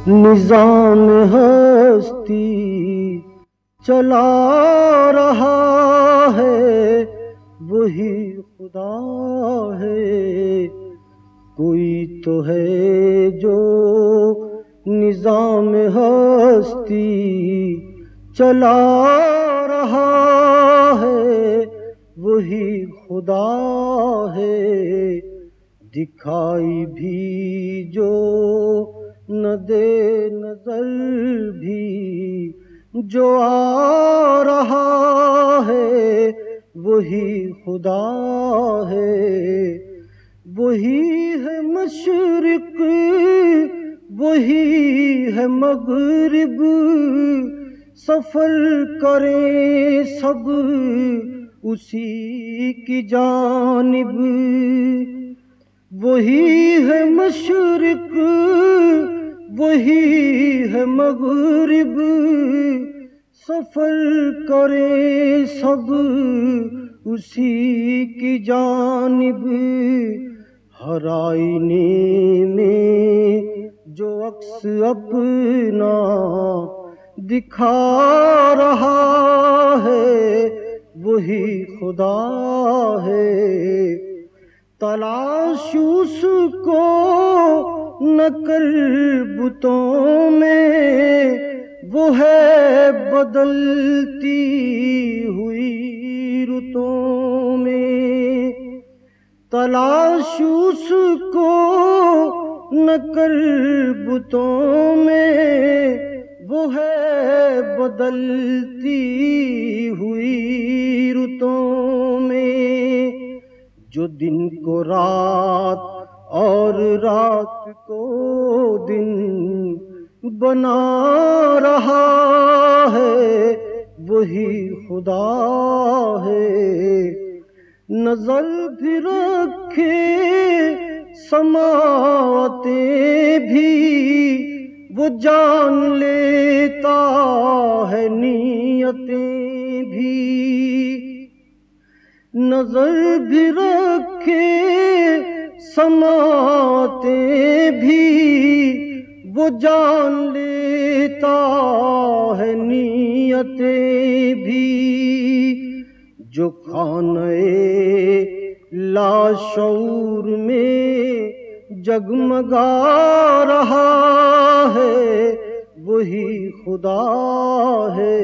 نظام ہستی چلا رہا ہے وہی خدا ہے. کوئی تو ہے جو نظام ہستی چلا رہا ہے وہی خدا ہے. دکھائی بھی جو نہ دے نظر بھی جو آ رہا ہے وہی خدا ہے. وہی ہے مشرق وہی ہے مغرب سفر کریں سب اسی کی جانب. وہی ہے مشرق وہی ہے مغرب سفر کریں سب اسی کی جانب. ہر آئینے میں جو عکس اپنا دکھا رہا ہے وہی خدا ہے. تلاش اس کو نہ کر بتوں میں وہ ہے بدلتی ہوئی رتوں میں. تلاش اس کو نہ کر بتوں میں وہ ہے بدلتی ہوئی رتوں میں. جو دن کو رات اور رات کو دن بنا رہا ہے وہی خدا ہے. نظر بھی رکھے سماعتیں بھی وہ جان لیتا ہے نیتیں بھی. نظر بھی رکھے سماعتیں بھی وہ جان لیتا ہے نیتیں بھی. جو خانہ لاشعور میں جگمگا رہا ہے وہی خدا ہے.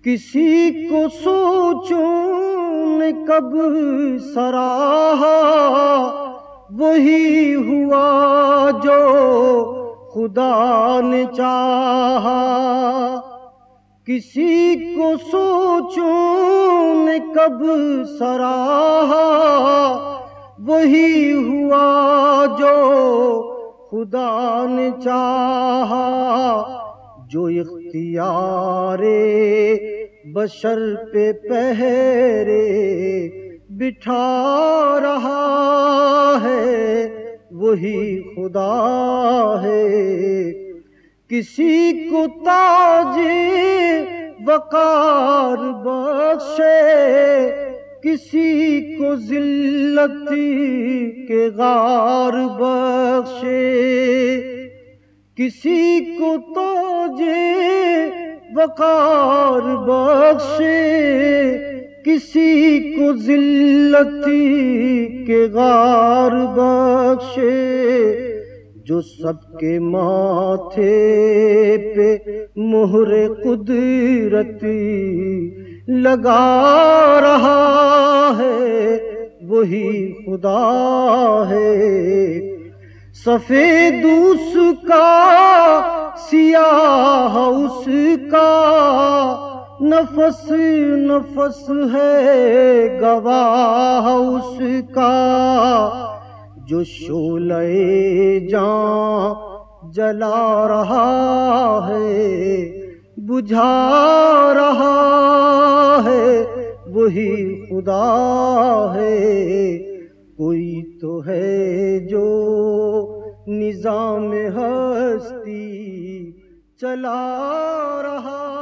کسی کو سوچوں نے کب سراہا وہی ہوا جو خدا نے چاہا. کسی کو سوچوں نے کب سراہا وہی ہوا جو خدا نے چاہا. جو اختیار بشر پہ پہرے بٹھا رہا ہے وہی خدا ہے. کسی کو تاج وقار بخشے کسی کو ذلت کے غار بخشے. کسی کو تاج وقار بخشے کسی کو ذلت کے غار بخشے. جو سب کے ماتھے پہ مہر قدرت لگا رہا ہے وہی خدا ہے. سفید اس کا سیاہ اس کا نفس نفس ہے گواہ اس کا. جو شعلہ جاں جلا رہا ہے بجھا رہا ہے وہی خدا ہے. کوئی تو ہے جو نظام ہستی چلا رہا